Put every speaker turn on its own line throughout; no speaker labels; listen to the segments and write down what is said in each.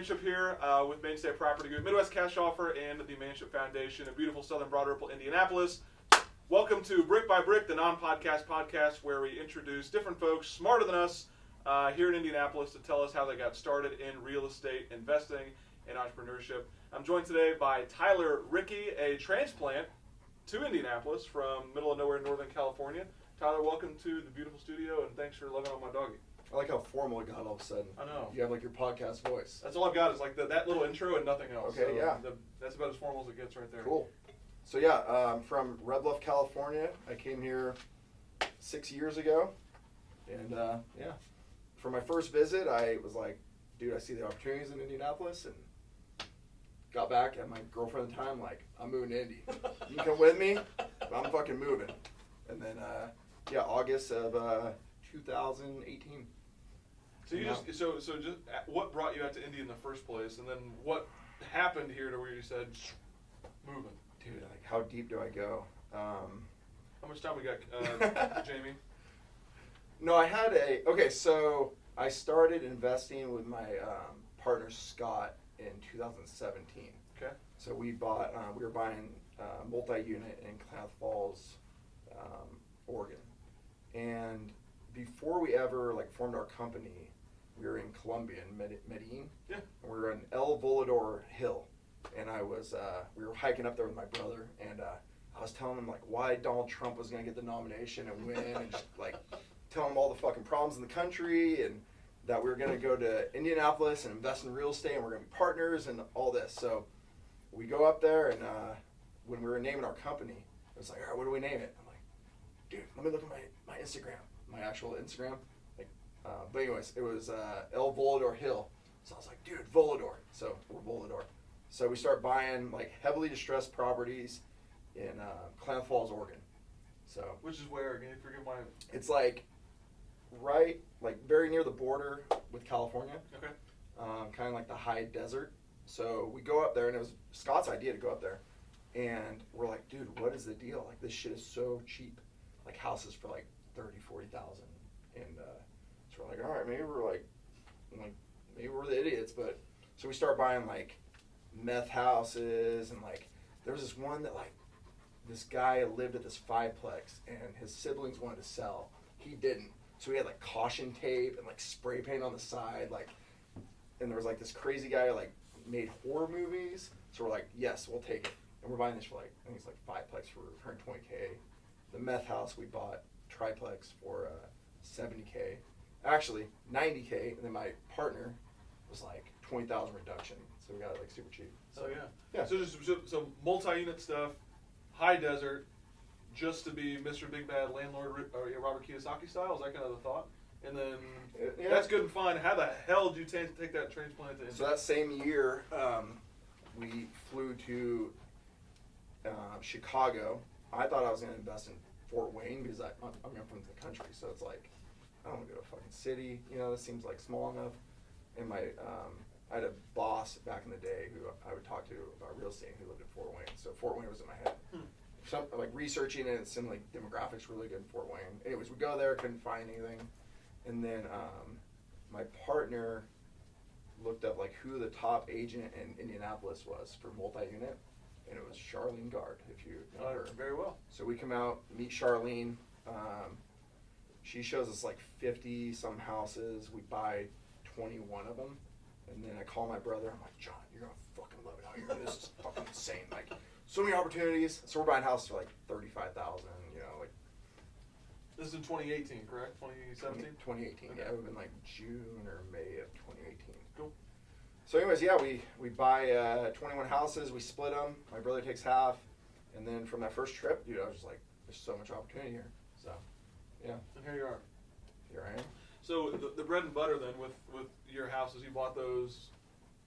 Manship here with Mainstay Property Group, Midwest Cash Offer, and the Manship Foundation in beautiful southern Broad Ripple, Indianapolis. Welcome to Brick by Brick, the non-podcast podcast where we introduce different folks smarter than us here in Indianapolis to tell us how they got started in real estate investing and entrepreneurship. I'm joined today by Tyler Rickey, a transplant to Indianapolis from middle of nowhere, Northern California. Tyler, welcome to the beautiful studio, and thanks for loving on my doggy.
I like how formal it got all of a sudden.
I know.
You have like your podcast voice.
That's all I've got is like that little intro and nothing else.
Okay,
so
yeah.
That's about as formal as it gets right there.
Cool. So yeah, I'm from Red Bluff, California. I came here 6 years ago. And yeah, for my first visit, I was like, dude, I see the opportunities in Indianapolis. And got back, and my girlfriend at the time, like, I'm moving to Indy. You can come with me? I'm fucking moving. And then, yeah, August of 2018.
So you just what brought you out to Indy in the first place, and then what happened here to where you said moving?
Dude, like how deep do I go?
How much time we got, Jamie?
No, so I started investing with my partner Scott in 2017.
Okay.
So we were buying multi-unit in Klamath Falls, Oregon, and before we ever formed our company, we were in Colombia, in Medellin.
Yeah.
And we were on El Volador Hill, and we were hiking up there with my brother, and I was telling him why Donald Trump was going to get the nomination and win, and just telling him all the fucking problems in the country, and that we were going to go to Indianapolis and invest in real estate, and we're going to be partners and all this. So we go up there, and when we were naming our company, it was like, all right, what do we name it? I'm like, dude, let me look at my Instagram, my actual Instagram. But anyways, it was El Volador Hill. So I was like, dude, Volador. So we're Volador. So we start buying heavily distressed properties in Klamath Falls, Oregon. So
Which is where, again, forgive my...
It's right, very near the border with California.
Okay.
Kind of the high desert. So we go up there, and it was Scott's idea to go up there. And we're like, dude, what is the deal? This shit is so cheap. Houses for $30,000, $40,000. And so we're like, all right, maybe we're the idiots. But so we start buying meth houses, and there was this one that this guy lived at this fiveplex, and his siblings wanted to sell. He didn't. So we had caution tape and spray paint on the side, and there was this crazy guy who made horror movies. So we're like, yes, we'll take it. And we're buying this for I think it's fiveplex for $120K. The meth house we bought triplex for $70K. Actually, $90K, and then my partner was $20,000 reduction. So we got it super cheap.
So yeah.
Yeah.
So multi-unit stuff, high desert, just to be Mr. Big Bad Landlord Robert Kiyosaki style. Is that kind of the thought? And then that's good and fine. How the hell did you take that transplant to India?
So that same year, we flew to Chicago. I thought I was going to invest in Fort Wayne because I'm from the country, so it's I don't want to go to a fucking city. This seems small enough. And I had a boss back in the day who I would talk to about real estate who lived in Fort Wayne. So Fort Wayne was in my head. So researching it, it seemed demographics really good in Fort Wayne. Anyways, we go there, couldn't find anything. And then my partner looked up who the top agent in Indianapolis was for multi-unit, and it was Charlene Gard, if you know her.
Very well.
So we come out, meet Charlene. She shows us 50 some houses. We buy 21 of them, and then I call my brother. I'm like, John, you're gonna fucking love it out here. This is fucking insane. So many opportunities. So we're buying houses for $35,000.
This is in 2018, correct? 2017?
2018.
Okay.
Yeah, it would have been June or May of 2018.
Cool.
So anyways, yeah, we buy 21 houses. We split them. My brother takes half, and then from that first trip, dude, I was just there's so much opportunity here. So, yeah.
And here you are.
Here I am.
So the bread and butter then with your houses, you bought those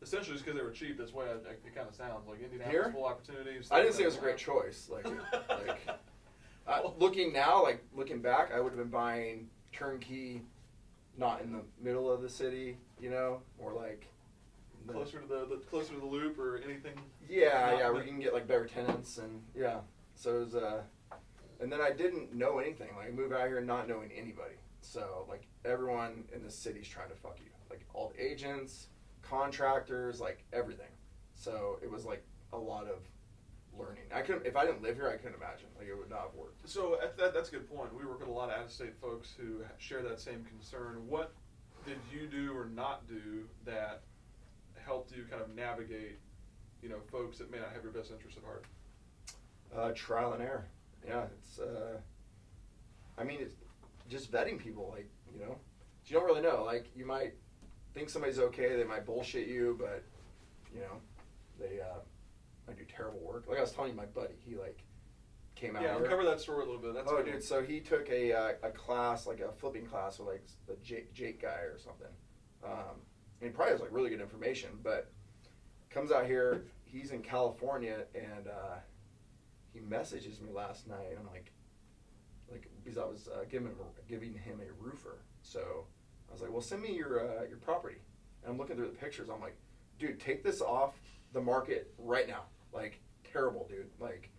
essentially just because they were cheap. That's why it kind of sounds like Indianapolis full opportunities.
I didn't say it was a great choice. Looking back, I would have been buying turnkey, not in the middle of the city, or
closer to the loop or anything.
Yeah, we can get better tenants, and yeah. So it was and then I didn't know anything. I moved out here not knowing anybody. So everyone in the city's trying to fuck you. All the agents, contractors, like everything. So it was like a lot of learning. If I didn't live here, I couldn't imagine. Like it would not have worked.
So that's a good point. We work with a lot of out-of-state folks who share that same concern. What did you do or not do that helped you kind of navigate, folks that may not have your best interest at heart?
Trial and error. Yeah, it's. It's just vetting people. Like you don't really know. Like you might think somebody's okay. They might bullshit you, but they might do terrible work. Like I was telling you, my buddy, he came out.
Yeah,
here.
cover that story a little bit. That's
dude. So he took a class, like a flipping class with the Jake guy or something. And he probably has really good information, but comes out here. He's in California, and he messages me last night. And I'm like because I was giving him a roofer. So I was like, well, send me your property. And I'm looking through the pictures. I'm like, dude, take this off the market right now. Like terrible, dude. Like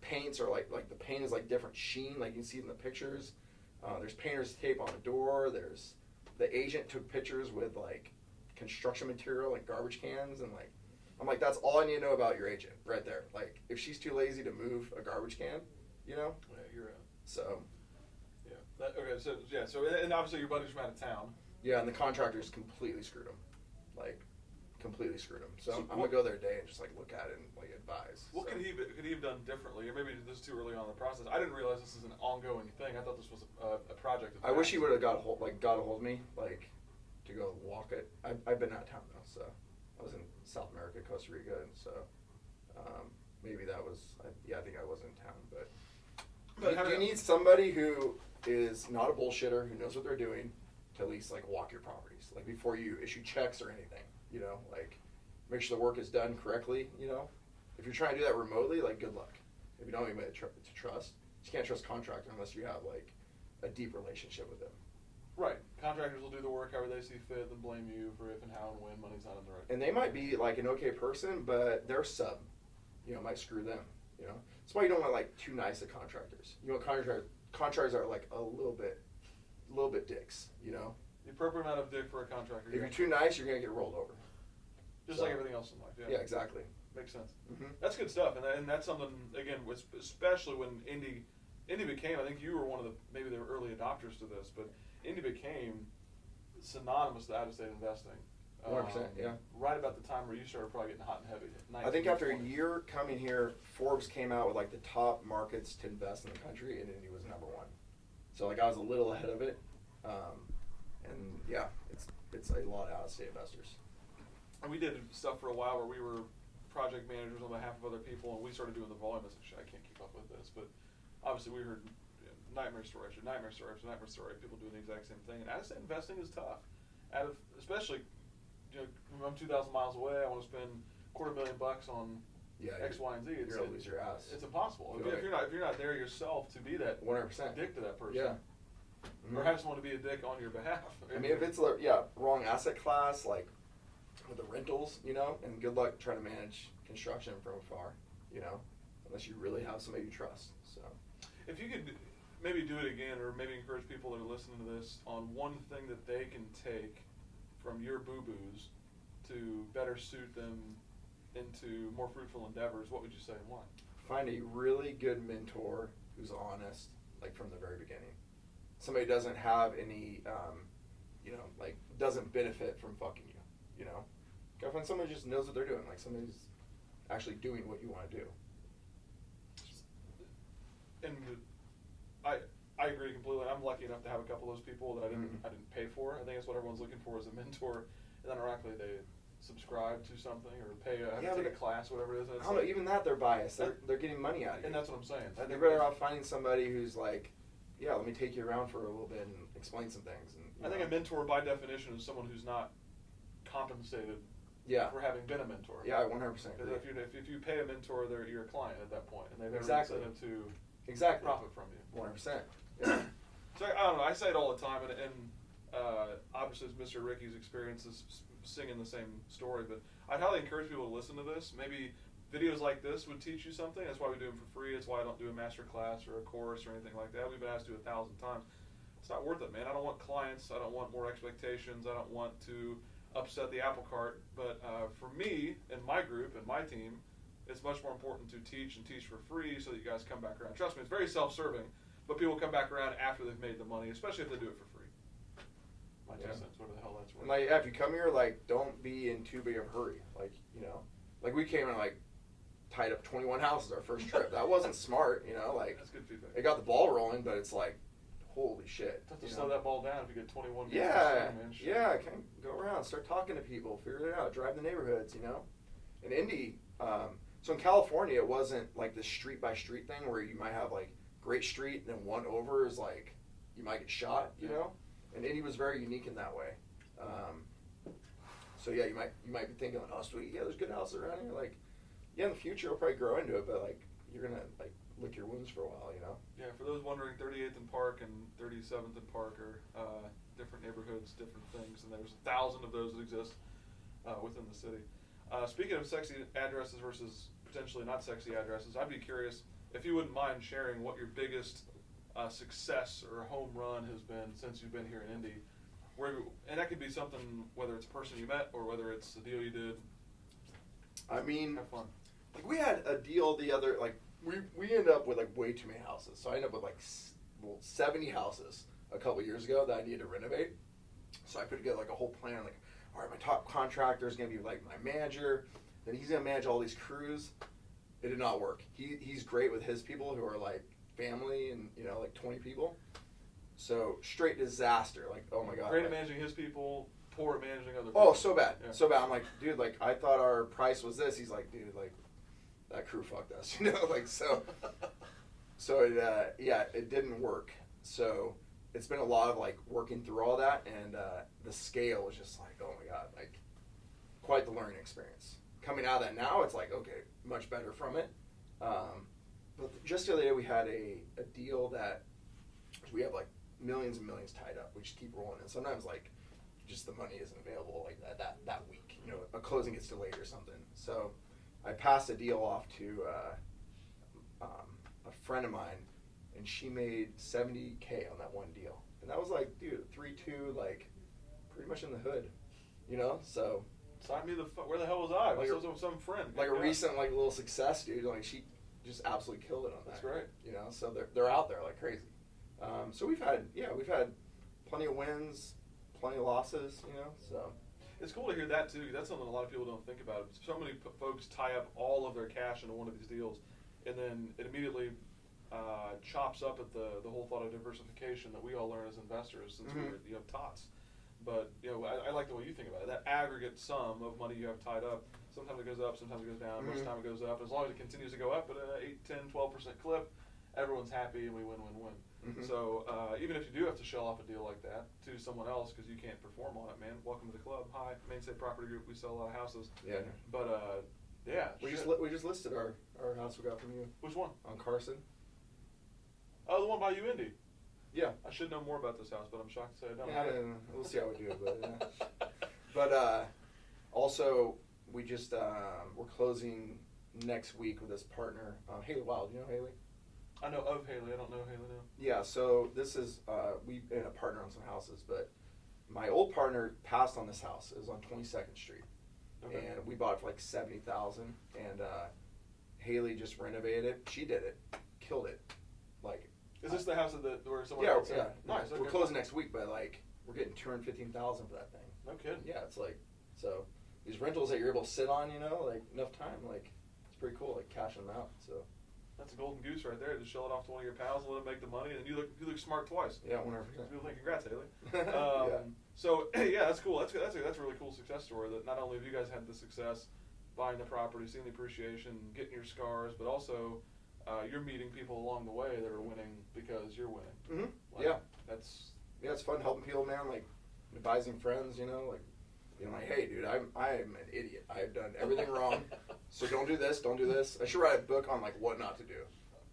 paints are like the paint is different sheen. Like you can see it in the pictures. There's painter's tape on the door. There's the agent took pictures with construction material, like garbage cans, and I'm like, that's all I need to know about your agent right there. Like if she's too lazy to move a garbage can,
Yeah, you're right.
So.
Yeah. So and obviously your buddy's from out of town.
Yeah, and the contractors completely screwed him. Completely screwed him. So I'm gonna go there today and just look at it and advise.
What could he have done differently, or maybe this is too early on in the process? I didn't realize this is an ongoing thing. I thought this was a project.
I wish he would have got a hold of me, to go walk it. I've been out of town though, so I was in South America, Costa Rica, and so maybe that was. I think I was in town, but you need somebody who is not a bullshitter, who knows what they're doing, to at least walk your properties, before you issue checks or anything. Make sure the work is done correctly. If you're trying to do that remotely, good luck. If you don't have anybody to trust, you can't trust contractor unless you have a deep relationship with them.
Right. Contractors will do the work however they see fit, then blame you for if and how and when money's not in the right.
And they might be an okay person, but their sub, might screw them. That's why you don't want too nice at contractors. Contractors are a little bit dicks.
The appropriate amount of dick for a contractor.
If you're too nice, you're gonna get rolled over.
Just like everything else in life.
Yeah, exactly.
Makes sense.
Mm-hmm.
That's good stuff, and that's something again, especially when Indy became. I think you were one of maybe the early adopters to this, but Indy became synonymous to out-of-state investing.
100%, yeah.
Right about the time where you started probably getting hot and heavy.
I think after a year coming here, Forbes came out with the top markets to invest in the country, and Indy was number one. So I was a little ahead of it, and yeah, it's a lot of out-of-state investors.
And we did stuff for a while where we were project managers on behalf of other people, and we started doing the volume. I said, I can't keep up with this, but obviously we heard nightmare story after nightmare story after nightmare story. People doing the exact same thing, and out-of-state investing is tough. Especially, I'm 2,000 miles away. I want to spend $250,000 on X, Y, and Z.
You're gonna lose your ass.
It's impossible if you're not there yourself to be that
100%
dick to that person.
Yeah.
Or have someone to be a dick on your behalf.
If it's wrong asset class, with the rentals, and good luck trying to manage construction from afar, unless you really have somebody you trust. So,
if you could maybe do it again, or maybe encourage people that are listening to this on one thing that they can take from your boo-boos to better suit them into more fruitful endeavors, what would you say and why?
Find a really good mentor who's honest, from the very beginning. Somebody who doesn't have any, doesn't benefit from fucking you, Gotta find somebody who just knows what they're doing, somebody who's actually doing what you want to do.
And I agree completely. I'm lucky enough to have a couple of those people that I didn't pay for. I think that's what everyone's looking for, is a mentor, and then ironically they subscribe to something or take a class, whatever it is.
I don't know. Even that, they're biased. They're getting money out of you.
And that's what I'm saying.
They're better off finding somebody who's let me take you around for a little bit and explain some things. And
I think a mentor, by definition, is someone who's not compensated for having been a mentor.
Yeah, I 100% agree.
If you pay a mentor, you're a client at that point, and they've every incentive to profit from you.
100%. Yeah.
So I don't know. I say it all the time, and obviously it's Mr. Rickey's experience is singing the same story. But I'd highly encourage people to listen to this. Maybe videos like this would teach you something. That's why we do them for free. That's why I don't do a master class or a course or anything like that. We've been asked to do 1,000 times. It's not worth it, man. I don't want clients. I don't want more expectations. I don't want to upset the apple cart. But for me and my group and my team, it's much more important to teach and teach for free so that you guys come back around. Trust me, it's very self-serving, but people come back around after they've made the money, especially if they do it for free. My 2 cents, whatever the hell that's worth.
And like, if you come here, like, don't be in too big of a hurry. Like, you know, like we came and like tied up 21 houses our first trip. That wasn't smart, you know. Like,
that's good feedback.
It got the ball rolling, but it's like, holy shit.
Have to slow that ball down if you get 21.
Yeah, yeah. Kind of go around, start talking to people, figure it out, drive the neighborhoods, you know. In Indy, so in California, it wasn't like this street by street thing where you might have like great street and then one over is like you might get shot, you know. And Indy was very unique in that way. So yeah, you might be thinking like, oh sweet, yeah, there's good houses around here. Like, yeah, in the future we'll probably grow into it, but like you're gonna like lick your wounds for a while, you know.
Yeah, for those wondering, 38th and Park and 37th and Park are different neighborhoods, different things, and there's 1,000 of those that exist within the city. Speaking of sexy addresses versus potentially not sexy addresses, I'd be curious if you wouldn't mind sharing what your biggest success or home run has been since you've been here in Indy. And that could be something, whether it's a person you met or whether it's a deal you did.
I mean,
have fun.
Like we had a deal the other, like we ended up with like way too many houses. So I ended up with like 70 houses a couple years ago that I needed to renovate. So I put together like a whole plan, like, all right, my top contractor is going to be like my manager, then he's going to manage all these crews. It did not work. He's great with his people who are like family and, you know, like 20 people. So straight disaster. Like, oh my God.
Great at
like,
managing his people, poor at managing other people.
Oh, so bad.
Yeah.
So bad. I'm like, dude, like I thought our price was this. He's like, dude, like that crew fucked us, you know, like so it, yeah, it didn't work. So it's been a lot of like working through all that, and the scale was just like, oh my God, like quite the learning experience. Coming out of that now, it's like, okay, much better from it. But just the other day we had a deal that we have like millions and millions tied up. We just keep rolling, and sometimes like just the money isn't available like that week. You know, a closing gets delayed or something. So I passed a deal off to a friend of mine, and she made $70K on that one deal. And that was like, dude, 3-2, like pretty much in the hood, you know. So
sign me where the hell was I?
Like
I was with some friend.
Like a recent like little success, dude. Like she just absolutely killed it on that.
That's right.
You know, so they're out there like crazy. So we've had plenty of wins, plenty of losses, you know. So
it's cool to hear that too. That's something a lot of people don't think about. So many folks tie up all of their cash into one of these deals, and then it immediately chops up at the whole thought of diversification that we all learn as investors since we're tots. But you know, I like the way you think about it. That aggregate sum of money you have tied up. Sometimes it goes up, sometimes it goes down. Most of the time it goes up. As long as it continues to go up at an 8, 10, 12% clip, everyone's happy and we win. So even if you do have to shell off a deal like that to someone else because you can't perform on it, man, welcome to the club. Hi, Manship Property Group. We sell a lot of houses.
Yeah.
But yeah.
We just listed our house we got from you.
Which one?
On Carson.
Oh, the one by you, Indy.
Yeah.
I should know more about this house, but I'm shocked to say I don't.
Yeah, we'll see how we do it, but yeah. But also we just we're closing next week with this partner, Haley Wild. You know Haley?
I know of Haley. I don't know Haley now.
Yeah. So this is we've been a partner on some houses, but my old partner passed on this house. It was on 22nd Street, and we bought it for like $70,000. And Haley just renovated it. She did it, killed it. Like,
is this the house where someone?
Yeah,
else
yeah.
Nice. Okay.
We're closing next week, but like we're getting $215,000 for that thing.
No kidding.
Yeah, it's like so these rentals that you're able to sit on, you know, like enough time, like it's pretty cool, like cashing them out. So
that's a golden goose right there. Just shell it off to one of your pals and let them make the money, and you look smart twice.
Yeah, 100%.
People think, congrats, Haley.
Yeah.
So yeah, that's cool. That's a really cool success story. That not only have you guys had the success buying the property, seeing the appreciation, getting your scars, but also you're meeting people along the way that are winning because you're winning.
Mm-hmm.
Like,
Yeah, it's fun helping people, man. Like advising friends, you know, like like, hey, dude, I'm an idiot. I've done everything wrong. So don't do this. Don't do this. I should write a book on like what not to do.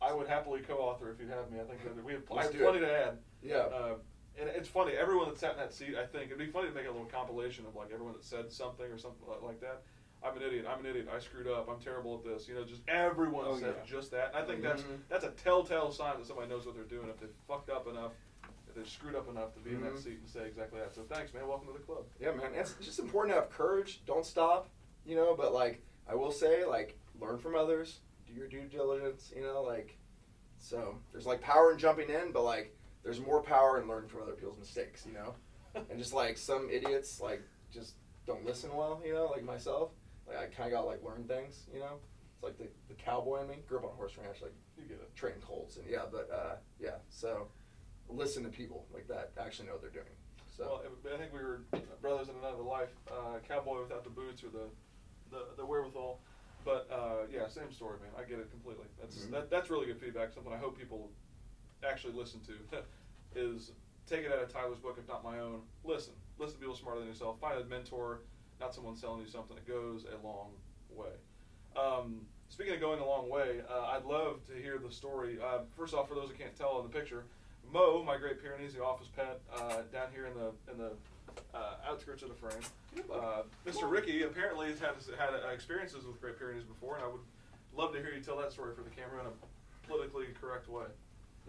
I would happily co-author if you'd have me. I think that I have
do
plenty to add.
Yeah.
And it's funny. Everyone that sat in that seat, I think it'd be funny to make a little compilation of like everyone that said something or something like that. I'm an idiot. I screwed up. I'm terrible at this. You know, just everyone said just that. And I think that's a telltale sign that somebody knows what they're doing. If they fucked up enough, if they've screwed up enough to be in that seat and say exactly that. So thanks, man. Welcome to the club.
Yeah, man. It's just important to have courage. Don't stop, but like, I will say, like, learn from others, do your due diligence, like, so there's like power in jumping in, but like, there's more power in learning from other people's mistakes, and just like some idiots, like, just don't listen well, like myself. Like, I kind of got to like learn things, It's like the cowboy in me. Grew up on a horse ranch, like,
you get it.
Trading colts, and so listen to people like that actually know what they're doing. So
well, I think we were brothers in another life. Cowboy without the boots or the wherewithal, but same story, man. I get it completely. That's really good feedback. Something I hope people actually listen to is take it out of Tyler's book, if not my own. Listen to people smarter than yourself. Find a mentor, not someone selling you something. It goes a long way. Speaking of going a long way, I'd love to hear the story. First off, for those who can't tell in the picture, Mo, my Great Pyrenees, the office pet, down here in the outskirts of the frame. Mr. Rickey apparently has had experiences with Great Pyrenees before, and I would love to hear you tell that story for the camera in a politically correct way.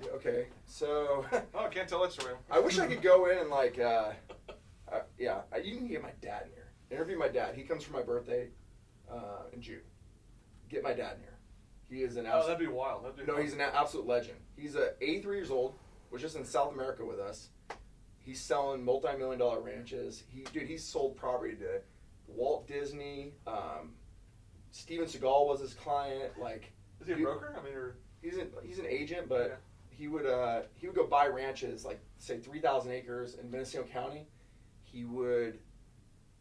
Yeah, okay, so
I can't tell that story.
I wish I could go in and like, you can get my dad in here. Interview my dad. He comes for my birthday in June. Get my dad in here. He is an absolute,
that'd be wild.
He's an absolute legend. He's 83 years old. Was just in South America with us. He's selling multi-million-dollar ranches. He's sold property to Walt Disney. Steven Seagal was his client. Like,
is he a broker? I mean, or
he's an agent, but he would go buy ranches, like say 3,000 acres in Mendocino County. He would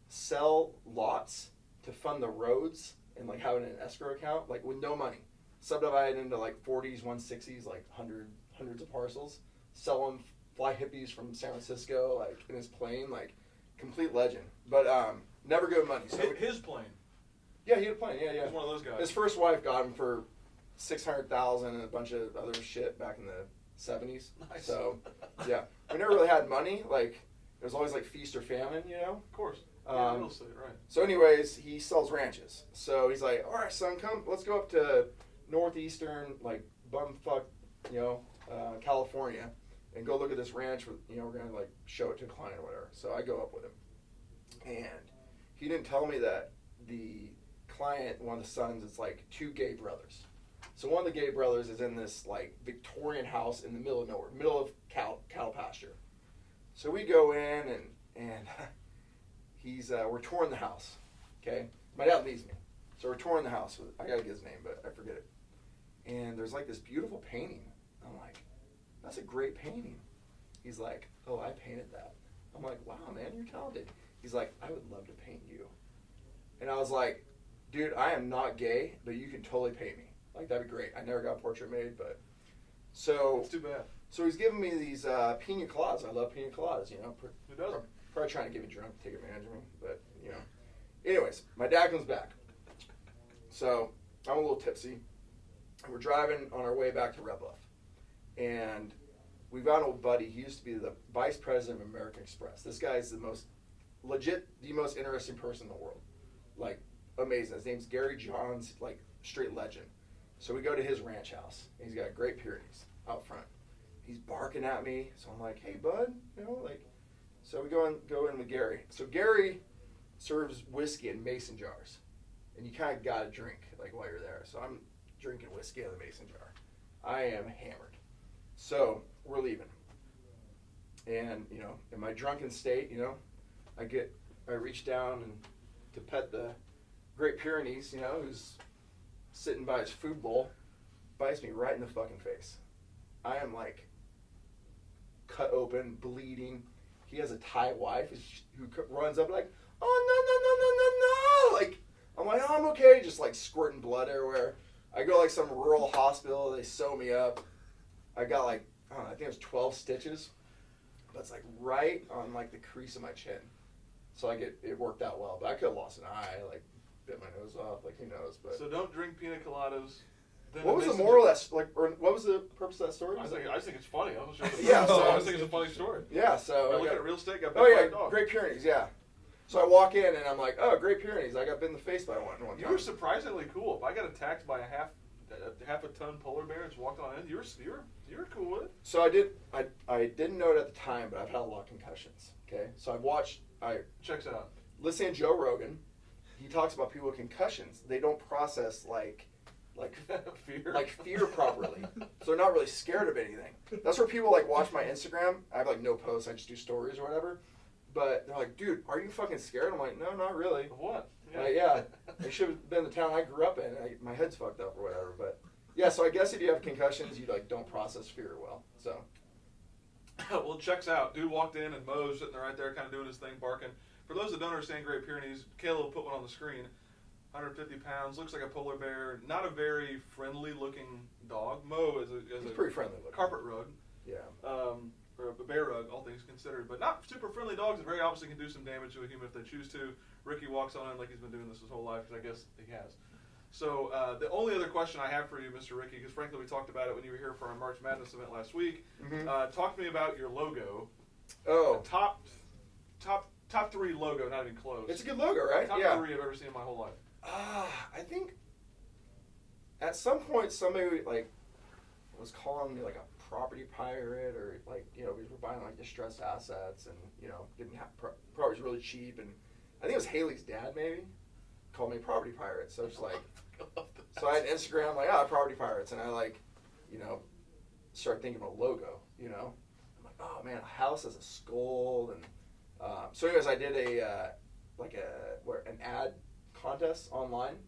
sell lots to fund the roads and like have it in an escrow account, like with no money. Subdivide into like 40s, 160s, like hundreds of parcels. Sell them, fly hippies from San Francisco, like in his plane, like complete legend. But never good money. So
his plane.
Yeah, he had a plane. Yeah.
He's one of those guys.
His first wife got him for $600,000 and a bunch of other shit back in the 70s.
Nice.
So yeah, we never really had money. Like it was always like feast or famine,
Of course. Real estate, right.
So anyways, he sells ranches. So he's like, all right, son, come, let's go up to northeastern, like bumfuck, California, and go look at this ranch. We're gonna like show it to a client or whatever. So I go up with him, and he didn't tell me that the client, one of the sons, is like two gay brothers. So one of the gay brothers is in this like Victorian house in the middle of nowhere, middle of cattle pasture. So we go in and we're touring the house. Okay, my dad leaves me, so we're touring the house. I gotta get his name, but I forget it. And there's like this beautiful painting. I'm like, that's a great painting. He's like, oh, I painted that. I'm like, wow, man, you're talented. He's like, I would love to paint you. And I was like, dude, I am not gay, but you can totally paint me. Like, that'd be great. I never got a portrait made, but so.
It's too bad.
So he's giving me these pina coladas. I love pina coladas,
Who doesn't?
Probably trying to get me drunk, take advantage of me, but, Anyways, my dad comes back. So I'm a little tipsy. We're driving on our way back to Red Bluff. And we've got an old buddy. He used to be the vice president of American Express. This guy's the most interesting person in the world. Like, amazing. His name's Gary Johns, like, straight legend. So we go to his ranch house. He's got Great Pyrenees out front. He's barking at me. So I'm like, hey, bud. So we go in with Gary. So Gary serves whiskey in mason jars. And you kind of got to drink, like, while you're there. So I'm drinking whiskey in the mason jar. I am hammered. So we're leaving. And, in my drunken state, I reach down and to pet the Great Pyrenees, who's sitting by his food bowl, bites me right in the fucking face. I am like cut open, bleeding. He has a Thai wife who runs up like, oh, no. Like, I'm like, oh, I'm okay. Just like squirting blood everywhere. I go like some rural hospital. They sew me up. I got like, I think it was 12 stitches. But it's like right on like the crease of my chin. So it worked out well. But I could have lost an eye, like bit my nose off, like who knows. But
so don't drink pina coladas.
What was the moral of that? Like, or what was the purpose of that story?
I just think it's funny. I was just
I
think it's a funny story.
Yeah, so
I look at real estate. Got bit
oh
by
yeah,
a dog.
Great Pyrenees, yeah. So I walk in and I'm like, oh, Great Pyrenees. I got bit in the face by one time.
You were surprisingly cool. If I got attacked by a half a ton polar bear and just walked on in, you were You were cool with it.
So I didn't know it at the time, but I've had a lot of concussions. Okay, so
Checks out.
listening to Joe Rogan. He talks about people with concussions. They don't process like fear properly. So they're not really scared of anything. That's where people like watch my Instagram. I have like no posts. I just do stories or whatever. But they're like, dude, are you fucking scared? I'm like, no, not really.
Of what?
Yeah. I should have been the town I grew up in. My head's fucked up or whatever. But yeah, so I guess if you have concussions, you like don't process fear well. So.
Well, it checks out. Dude walked in and Mo's sitting right there kind of doing his thing, barking. For those that don't understand Great Pyrenees, Caleb put one on the screen. 150 pounds, looks like a polar bear. Not a very friendly looking dog. Mo is
He's
a
pretty friendly looking.
carpet rug.
Yeah.
Or a bear rug, all things considered. But not super friendly dogs that very obviously can do some damage to a human if they choose to. Rickey walks on in like he's been doing this his whole life, because I guess he has. So the only other question I have for you, Mr. Rickey, because frankly we talked about it when you were here for our March Madness event last week.
Mm-hmm.
Talk to me about your logo.
Oh.
The top three logo, not even close.
It's a good logo, right?
Top
yeah.
three I've ever seen in my whole life.
I think at some point somebody like was calling me like a property pirate, or like, you know, we were buying like distressed assets and, you know, didn't have properties really cheap, and I think it was Haley's dad maybe called me property pirate. So it's like, so I had Instagram like, property pirates, and I like, you know, started thinking of a logo, you know. I'm like, oh man, a house has a skull, and so anyways, I did an ad contest online,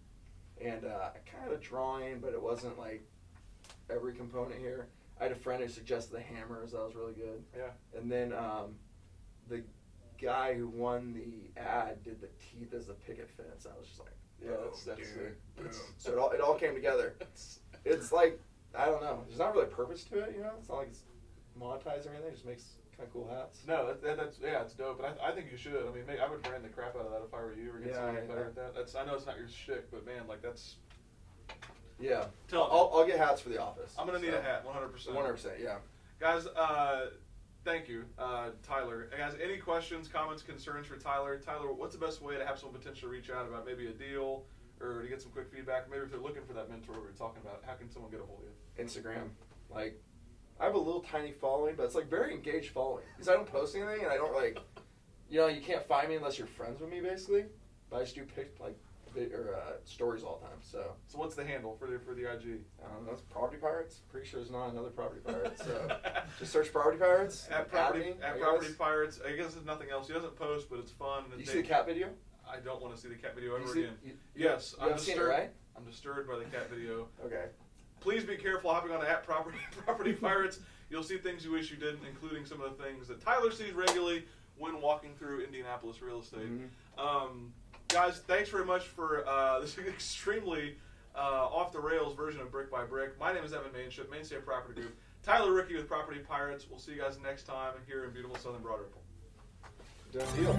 and I kind of had a drawing, but it wasn't like every component here. I had a friend who suggested the hammers. That was really good. Yeah. And then the guy who won the ad did the teeth as the picket fence. I was just like,
yeah, that's
dude. So it all came together. It's like, I don't know. There's not really a purpose to it, you know. It's not like it's monetized or anything. It just makes kind of cool hats.
No, that's it's dope. But I think you should. I mean, I would brand the crap out of that if I were you, or get somebody better at that. I know it's not your shtick, but man, like that's.
Yeah. I'll get hats for the office.
I'm gonna need a hat, 100%.
100%, yeah.
Guys, thank you, Tyler. Guys, any questions, comments, concerns for Tyler? Tyler, what's the best way to have someone potentially reach out about maybe a deal, or to get some quick feedback? Maybe if they're looking for that mentor we were talking about, how can someone get a hold of you?
Instagram. Like, I have a little tiny following, but it's like very engaged following. Because I don't post anything, and I don't like, you know, you can't find me unless you're friends with me, basically. But I just do stories all the time. So
what's the handle for the IG?
That's Property Pirates. Pretty sure there's not another Property Pirates. So just search Property Pirates.
At Property Pirates. I guess there's nothing else. He doesn't post, but it's fun.
You see the cat video?
I don't want to see the cat video ever again. Yes,
I'm disturbed. Seen it, right?
I'm disturbed by the cat video.
Okay.
Please be careful hopping on at Property Pirates. You'll see things you wish you didn't, including some of the things that Tyler sees regularly when walking through Indianapolis real estate. Mm-hmm. Guys, thanks very much for this extremely off-the-rails version of Brick by Brick. My name is Evan Manship, Mainstay Property Group. Tyler Rickey with Property Pirates. We'll see you guys next time here in beautiful Southern Broad Ripple.
Done deal.